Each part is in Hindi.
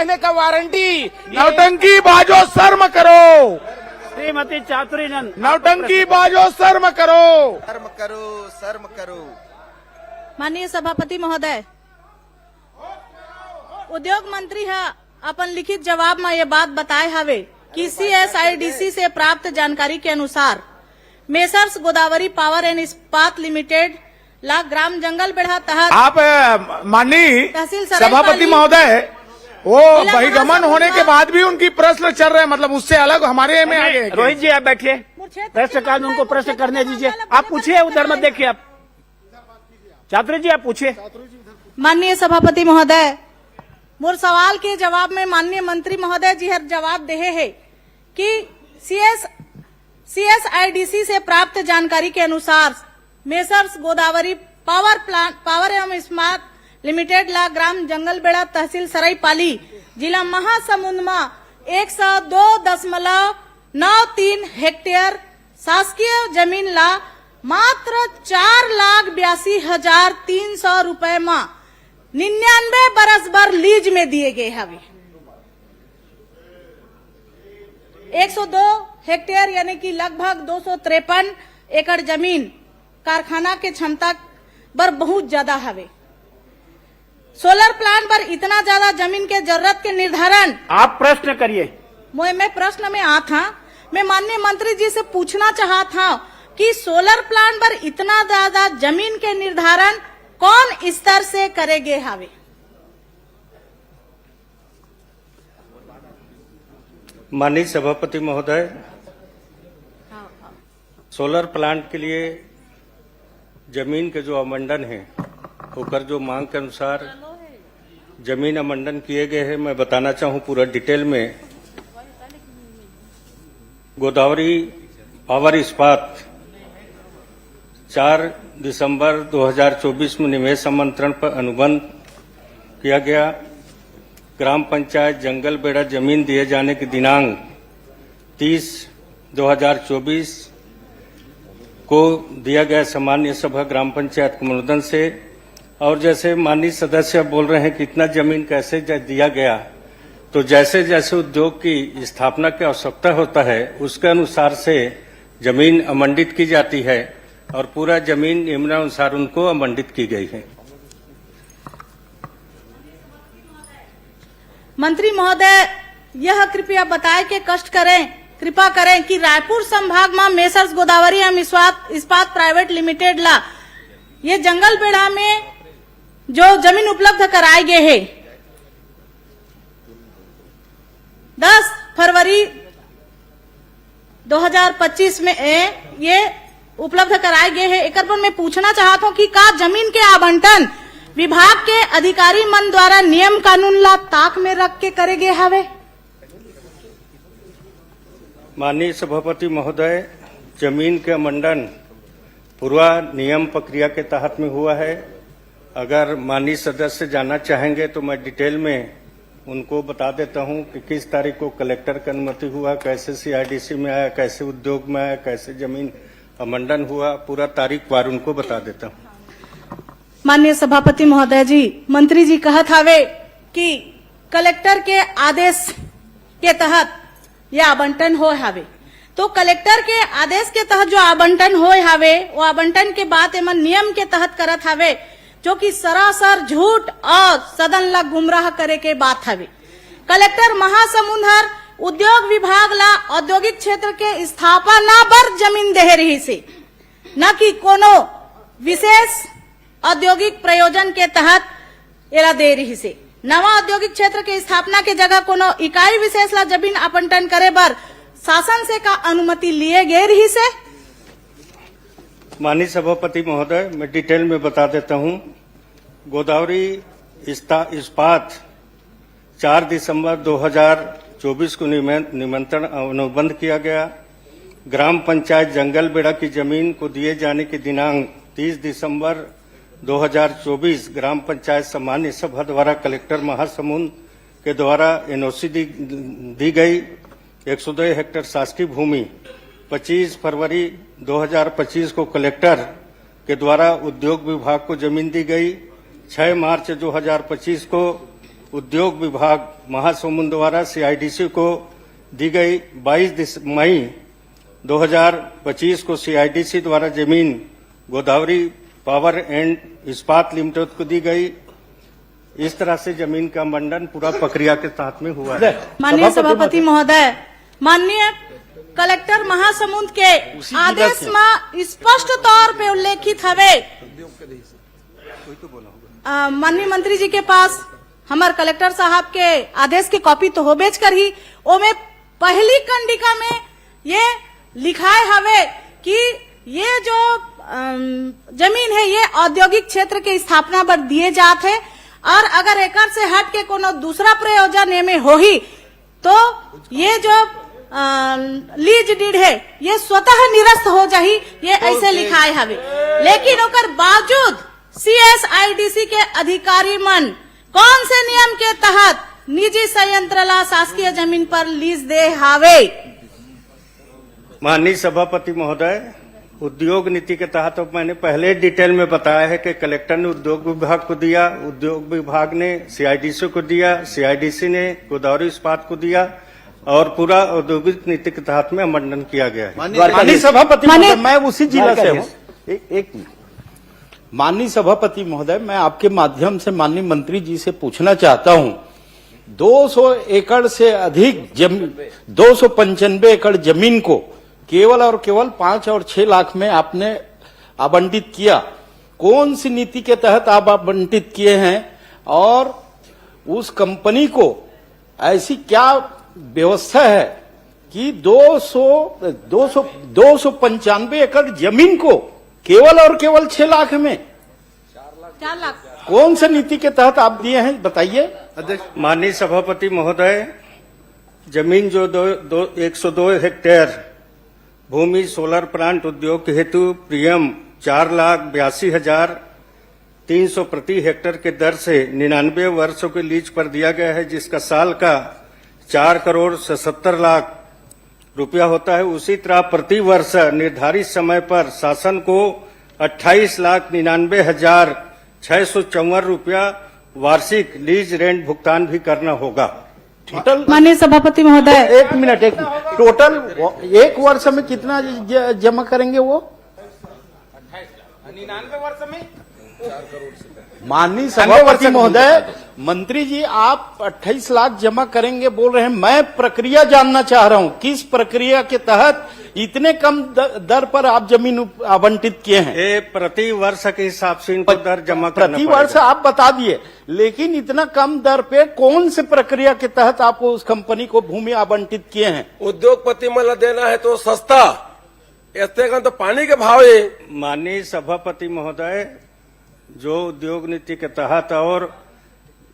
रहने का वारंटी। नौटंकी बाजो शर्म करो, श्रीमती चातुरीनंद, नौटंकी बाजो शर्म करो, शर्म करो, शर्म करो। माननीय सभापति महोदय, उद्योग मंत्री है अपन लिखित जवाब में ये बात बताए हवे कि CSIDC से प्राप्त जानकारी के अनुसार मेसर्स गोदावरी पावर एंड इस्पात लिमिटेड ला ग्राम जंगल बेढ़ा तहत आप माननीय तहसील सराय सभापति पाली महोदय, वो जिला बहिगमन महासमुंद होने के बाद भी उनकी प्रश्न चल रहे हैं, मतलब उससे अलग हमारे में आ गए। रोहित जी आप बैठिए, प्रश्नकाल उनको प्रश्न करने दीजिए। आप पूछिए, उधर मत देखिए। आप चातुरी जी आप पूछिए। माननीय सभापति महोदय, मोर सवाल के जवाब में माननीय मंत्री महोदय जी हर जवाब देहे है कि CSIDC से प्राप्त जानकारी के अनुसार मेसर्स गोदावरी पावर एवं इस्पात लिमिटेड ला ग्राम जंगलबेड़ा तहसील सरायपाली जिला महासमुंद में 102.93 हेक्टेयर शासकीय जमीन ला मात्र 4,82,300 रुपए में 99 बरस भर लीज में दिए गए हवे। 102 हेक्टेयर यानी कि लगभग 253 एकड़ जमीन कारखाना के क्षमता पर बहुत ज्यादा हवे। सोलर प्लांट पर इतना ज्यादा जमीन के जरूरत के निर्धारण आप प्रश्न करिए। मैं प्रश्न में आ था, मैं माननीय मंत्री जी से पूछना चाहा था कि सोलर प्लांट पर इतना ज्यादा जमीन के निर्धारण कौन स्तर से करेंगे हवे? माननीय सभापति महोदय, सोलर प्लांट के लिए जमीन के जो आवंटन है होकर जो मांग के अनुसार जमीन आवंटन किए गए हैं, मैं बताना चाहूं पूरा डिटेल में। गोदावरी पावर इस्पात 4 दिसंबर 2024 में निवेश आमंत्रण पर अनुबंध किया गया। ग्राम पंचायत जंगल बेड़ा जमीन दिए जाने की दिनांक 30/2024 को दिया गया सामान्य सभा ग्राम पंचायत के अनुमोदन से। और जैसे माननीय सदस्य बोल रहे हैं कि इतना जमीन कैसे दिया गया, तो जैसे जैसे उद्योग की स्थापना की आवश्यकता होता है उसके अनुसार से जमीन आवंटित की जाती है और पूरा जमीन नियमानुसार उनको आवंटित की गई है। मंत्री महोदय, यह कृपया बताएं कि कृपा करें कि रायपुर संभाग में मेसर्स गोदावरी एवं इस्पात प्राइवेट लिमिटेड ला ये जंगल बेड़ा में जो जमीन उपलब्ध कराए गए है 10 फरवरी 2025 में ये उपलब्ध कराए गए हैं। एक पर मैं पूछना चाहता हूँ कि का जमीन के आवंटन विभाग के अधिकारी मन द्वारा नियम कानून ला ताक में रख के करे गए हवे? माननीय सभापति महोदय, जमीन के आवंटन पूरा नियम प्रक्रिया के तहत में हुआ है। अगर माननीय सदस्य जानना चाहेंगे तो मैं डिटेल में उनको बता देता हूं कि किस तारीख को कलेक्टर का अनुमति हुआ, कैसे CIDC में आया, कैसे उद्योग में आया, कैसे जमीन आवंटन हुआ, पूरा तारीख वार उनको बता देता हूं। माननीय सभापति महोदय जी, मंत्री जी कहत हवे कि कलेक्टर के आदेश के तहत यह आवंटन हो हवे, तो कलेक्टर के आदेश के तहत जो आवंटन हो हवे वो आवंटन के बाद एमन नियम के तहत करत हवे, जो कि सरासर झूठ और सदन ला गुमराह करे के बात हवे। कलेक्टर महासमुंद हर उद्योग विभाग ला औद्योगिक क्षेत्र के स्थापना पर जमीन दे रही से, न कि कोनो विशेष औद्योगिक प्रयोजन के तहत एला दे रही से। नवा औद्योगिक क्षेत्र के स्थापना के जगह कोनो इकाई विशेष ला जमीन आवंटन करे बर शासन से का अनुमति लिए गए रही से? माननीय सभापति महोदय, मैं डिटेल में बता देता हूं। गोदावरी इस्पात 4 दिसंबर 2024 को निमंत्रण अनुबंध किया गया। ग्राम पंचायत जंगल बेड़ा की जमीन को दिए जाने की दिनांक 30 दिसंबर 2024 ग्राम पंचायत सामान्य सभा द्वारा कलेक्टर महासमुंद के द्वारा NOC दी गई। 102 हेक्टेयर शासकीय भूमि 25 फरवरी 2025 को कलेक्टर के द्वारा उद्योग विभाग को जमीन दी गई। 6 मार्च 2025 को उद्योग विभाग महासमुंद द्वारा सीआईडीसी को दी गई 22 मई 2025 को सीआईडीसी द्वारा जमीन गोदावरी पावर एंड इस्पात लिमिटेड को दी गई। इस तरह से जमीन का आवंटन पूरा प्रक्रिया के तहत में हुआ है। माननीय सभापति महोदय, माननीय कलेक्टर महासमुंद के आदेश में स्पष्ट तौर पे उल्लेखित हवे। माननीय मंत्री जी के पास हमार कलेक्टर साहब के आदेश की कॉपी तो हो बेच कर ही ओमे पहली कंडिका में ये लिखाए हवे कि ये जो जमीन है ये औद्योगिक क्षेत्र के स्थापना पर दिए जाते हैं और अगर एकर से हट के कोनो दूसरा प्रयोजन एमे हो ही तो ये जो लीज डीड है ये स्वतः निरस्त हो जाही, ये ऐसे लिखाए हवे। लेकिन ओकर बावजूद सीएसआईडीसी के अधिकारी मन कौन से नियम के तहत निजी संयंत्र ला शासकीय जमीन पर लीज दे हावे? माननीय सभापति महोदय, उद्योग नीति के तहत तो मैंने पहले डिटेल में बताया है कि कलेक्टर ने उद्योग विभाग को दिया, उद्योग विभाग ने सीआईडीसी को दिया, सीआईडीसी ने गोदावरी इस्पात को दिया और पूरा औद्योगिक नीति के तहत में आवंटन किया गया है। माननीय सभापति महोदय, मैं उसी जिला से हूँ। एक मिनट। माननीय सभापति महोदय, मैं आपके माध्यम से माननीय मंत्री जी से पूछना चाहता हूँ, 200 एकड़ से अधिक 295 एकड़ जमीन को केवल और केवल 5 और 6 लाख में आपने आवंटित किया। कौन सी नीति के तहत आप आवंटित किए हैं और उस कंपनी को ऐसी क्या व्यवस्था है कि 295 एकड़ जमीन को केवल और केवल 6 लाख में 4 लाख कौन से नीति के तहत आप दिए हैं, बताइए। माननीय सभापति महोदय, जमीन जो 102 हेक्टेयर भूमि सोलर प्लांट उद्योग हेतु प्रीमियम 4,82,300 प्रति हेक्टेयर के दर से 99 वर्षों के लीज पर दिया गया है, जिसका साल का 4,77,00,000 रुपया होता है। उसी तरह प्रति वर्ष निर्धारित समय पर शासन को 28,99,654 रुपया वार्षिक लीज रेंट भुगतान भी करना होगा। टोटल माननीय सभापति महोदय, एक मिनट टोटल एक वर्ष में कितना जमा करेंगे वो? 99 वर्ष में 4 करोड़। माननीय सभापति महोदय, मंत्री जी आप 28 लाख जमा करेंगे बोल रहे हैं, मैं प्रक्रिया जानना चाह रहा हूं, किस प्रक्रिया के तहत इतने कम दर पर आप जमीन आवंटित किए हैं? ये प्रति वर्ष के हिसाब से इनको दर जमा करना प्रति वर्ष आप बता दिए, लेकिन इतना कम दर पे कौन से प्रक्रिया के तहत आप उस कंपनी को भूमि आवंटित किए हैं? उद्योगपति मला देना है तो सस्ता, ऐसे का तो पानी के भाव है। माननीय सभापति महोदय, जो उद्योग नीति के तहत और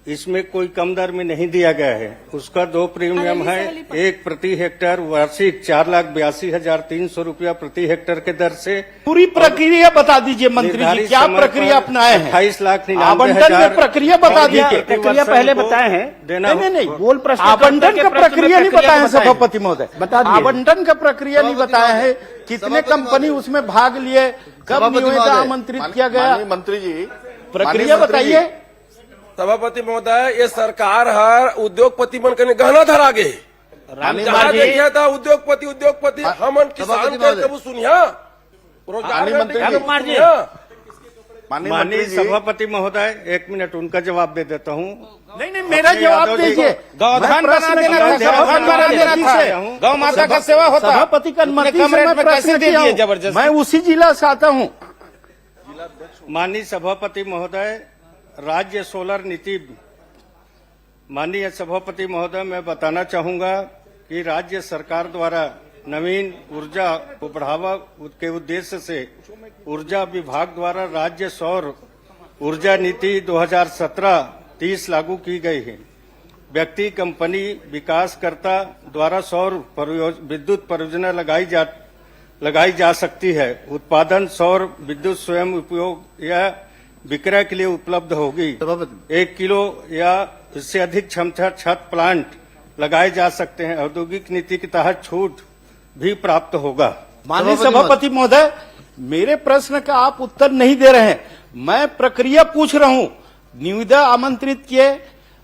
इसमें कोई कम दर में नहीं दिया गया है, उसका 2 प्रीमियम है। एक प्रति हेक्टेयर वार्षिक 4,82,300 रुपया प्रति हेक्टेयर के दर से। पूरी प्रक्रिया बता दीजिए मंत्री जी, क्या प्रक्रिया अपनाए हैं? 28,99,000 आवंटन में प्रक्रिया बता दीजिए। प्रक्रिया पहले बताए हैं। नहीं, बोल प्रश्न आवंटन का प्रक्रिया नहीं बताया है सभापति महोदय, बता दिए। आवंटन का प्रक्रिया नहीं बताया है, कितने कंपनी उसमें भाग लिए, कब निविदा आमंत्रित किया गया, मंत्री जी प्रक्रिया बताइए। सभापति महोदय, ये सरकार हर उद्योगपति मन के गहना धरा गे। जहाँ देखिए था उद्योगपति हमन किसान के कबू सुनिया, माननीय सभापति महोदय, 1 मिनट उनका जवाब दे देता हूँ। नहीं, मेरा जवाब दीजिए। गौधान बना देना था, गौ माता का सेवा होता। सभापति का अनुमति से मैं प्रश्न किया हूं। जबरदस्त। मैं उसी जिला से आता हूँ। माननीय सभापति महोदय, राज्य सोलर नीति, माननीय सभापति महोदय, मैं बताना चाहूंगा कि राज्य सरकार द्वारा नवीन ऊर्जा को बढ़ावा के उद्देश्य से ऊर्जा विभाग द्वारा राज्य सौर ऊर्जा नीति 2017-30 लागू की गई है। व्यक्ति, कंपनी, विकासकर्ता द्वारा सौर विद्युत परियोजना लगाई जा सकती है। उत्पादन सौर विद्युत स्वयं उपयोग या विक्रय के लिए उपलब्ध होगी। 1 किलो या इससे अधिक क्षमता छत प्लांट लगाए जा सकते हैं। औद्योगिक नीति के तहत छूट भी प्राप्त होगा। माननीय सभापति महोदय, मेरे प्रश्न का आप उत्तर नहीं दे रहे हैं। मैं प्रक्रिया पूछ रहा हूं। निविदा आमंत्रित किए,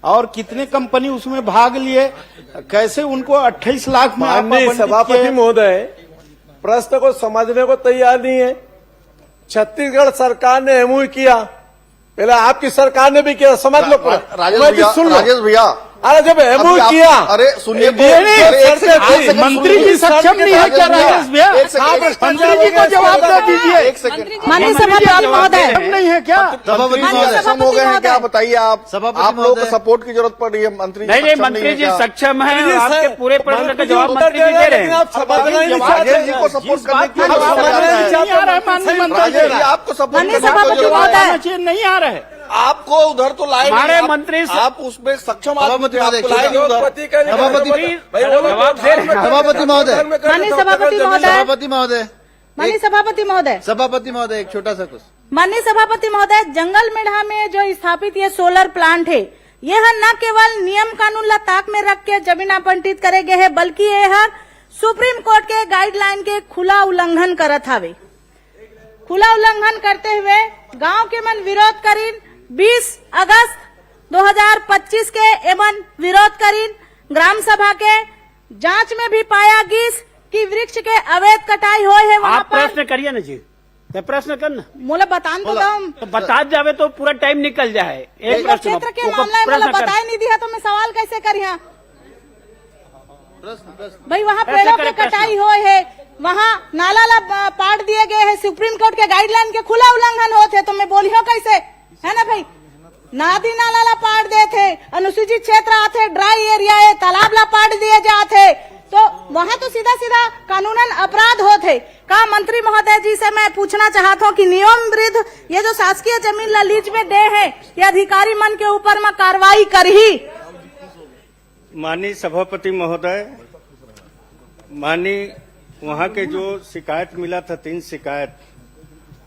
और कितने कंपनी उसमें भाग लिए, कैसे उनको 28 लाख में आप माननीय आवंटित सभापति किए? महोदय, प्रश्न को समझने को तैयार नहीं है। छत्तीसगढ़ सरकार ने एमओयू किया, पहले आपकी सरकार ने भी किया, समझ लो पूरा। मैं भी सुन लो। राजेश भैया, अरे जब एमओयू किया, अरे सुनिए तो, मंत्री जी सक्षम नहीं है क्या राजेश भैया? मंत्री जी को जवाब दे दीजिए। एक सेकंड, माननीय सभापति महोदय, सक्षम नहीं है क्या? सभापति माननीय महोदय सक्षम हो गए हैं क्या, बताइए आप। आप लोगों को सपोर्ट की जरूरत पड़ रही है, मंत्री नहीं नहीं, मंत्री जी सक्षम है और आपके पूरे प्रश्न का जवाब मंत्री जी दे रहे हैं। आप समझना ही नहीं राजेश जी चाहते। को सपोर्ट करने की आप समझना नहीं चाहते। राजेश जी आपको सपोर्ट माननीय करने की सभापति जरूरत महोदय, है। नहीं आ रहे। आपको उधर तो लाए हमारे नहीं, मंत्री आप उसमें सक्षम आदमी थे, आपको लाए नहीं उद्योगपति उधर। का नहीं सभापति भाई वो लोग जवाब दे रहे हैं। सभापति महोदय, माननीय सभापति महोदय, सभापति महोदय, माननीय सभापति महोदय, सभापति महोदय, एक छोटा सा कुछ। माननीय सभापति महोदय, जंगल मेढ़ा में जो स्थापित ये सोलर प्लांट है, यह न केवल नियम कानून ला ताक में रख के जमीन आवंटित करे गए है, बल्कि यह सुप्रीम कोर्ट के गाइडलाइन के खुला उल्लंघन करत हवे। खुला उल्लंघन करते हुए गांव के मन विरोध करीन 20 अगस्त 2025 के एवं विरोध करीन ग्राम सभा के जांच में भी पाया गिस कि वृक्ष के अवैध कटाई होए है वहाँ आप पर। प्रश्न करिए ना जी, तो प्रश्न करना मोला बतान तो दम तो बता जावे तो पूरा टाइम निकल जाए। एक पूरा प्रश्न क्षेत्र के वो मामला में प्रश्न मतलब कर- बताए नहीं दिया तो मैं सवाल कैसे करिया भाई? वहाँ प्रश्न पेड़ों करे, की कटाई हुई है, वहाँ नाला ला पाट दिए गए हैं, सुप्रीम कोर्ट के गाइडलाइन के खुला उल्लंघन होते, तो मैं बोलियो कैसे, है ना भाई? नादी नाला ला पाट दे थे, अनुसूचित क्षेत्र आते, ड्राई एरिया है, तालाब ला पाट दिए जाते, तो वहाँ तो सीधा सीधा कानूनन अपराध होते। का मंत्री महोदय जी से मैं पूछना चाहता हूँ कि नियम विरुद्ध ये जो शासकीय जमीन ला लीज में दे है, ये अधिकारी मन के ऊपर में कार्रवाई करही। माननीय सभापति महोदय, माननीय वहाँ के जो शिकायत मिला था 3 शिकायत,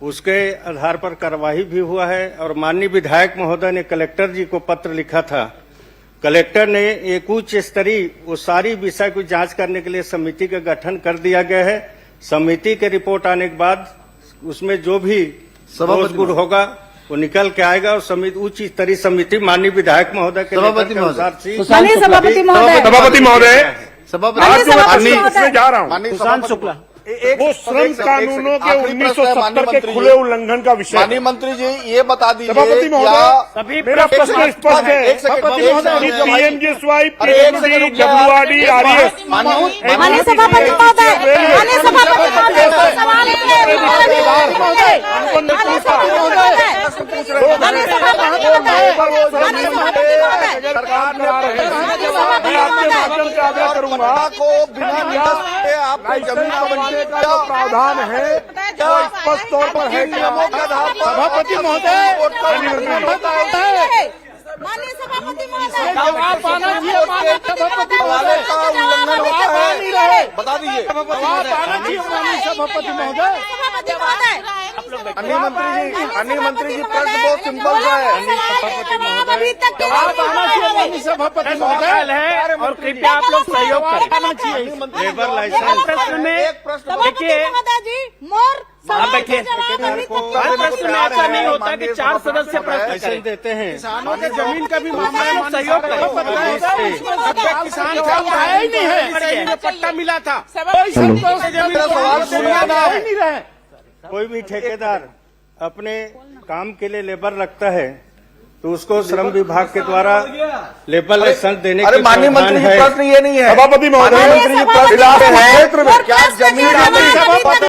उसके आधार पर कार्रवाई भी हुआ है और माननीय विधायक महोदय ने कलेक्टर जी को पत्र लिखा था। कलेक्टर ने एक उच्च स्तरीय वो सारी विषय को जांच करने के लिए समिति का गठन कर दिया गया है। समिति के रिपोर्ट आने के बाद उसमें जो भी दोष गुण होगा वो निकल के आएगा और समिति उच्च स्तरीय समिति माननीय विधायक महोदय के लेटर के अनुसार माननीय सभापति महोदय, सभापति महोदय, माननीय सभापति इसमें महोदय, जा रहा हूँ। माननीय सुशांत सभापति- शुक्ला, वो श्रम कानूनों के आखिरी प्रश्न है, 1970 के मंत्री खुले जी। उल्लंघन का विषय। माननीय मंत्री जी ये बता दीजिए सभापति महोदय, क्या सभी मेरा प्रश्न स्पष्ट है। एक सेकंड, पीएमजीएसवाई, अरे एक सेकंड पीएमडी, रुक जाओ। डब्ल्यूआरडी, आरएस, माननीय सभापति महोदय, माननीय सभापति महोदय, सवाल है, माननीय सभापति महोदय, माननीय सभापति महोदय, माननीय सभापति महोदय, सरकार में आ रहे हैं। मैं आपके माध्यम से आग्रह करूंगा को बिना नियम के आपको जमीन बनने का जो प्रावधान है वो स्पष्ट तौर पर है कि सभापति महोदय माननीय सभापति महोदय, जवाब आना चाहिए माननीय सभापति महोदय। का उल्लंघन होता है, बता दीजिए। जवाब आना चाहिए माननीय सभापति महोदय। सभापति महोदय, अन्य मंत्री जी प्रश्न बहुत सिंपल सा है। अभी तक के जवाब आना चाहिए माननीय सभापति महोदय। सवाल है और कृपया आप लोग सहयोग करें। लेबर लाइसेंस प्रश्न में सभापति देखिए, महोदय जी, मोर सवाल देखिए, का जवाब अभी तक हर प्रश्न में ऐसा नहीं होता कि 4 सदस्य प्रश्न लाइसेंस करें। देते हैं। किसानों के जमीन का भी मामला है, माननीय सहयोग करें। किसान का आया ही नहीं है, में पट्टा मिला था, कोई संतों से जमीन को सवाल सुनिए ना। ही नहीं रहे। कोई भी ठेकेदार अपने काम के लिए लेबर रखता है तो उसको श्रम विभाग के द्वारा लेबर लाइसेंस देने अरे की माननीय प्रावधान मंत्री जी है। प्रश्न ये नहीं है। सभापति महोदय, माननीय मंत्री जी प्रश्न सभापति है क्षेत्र में क्या जमीन प्रश्न आपने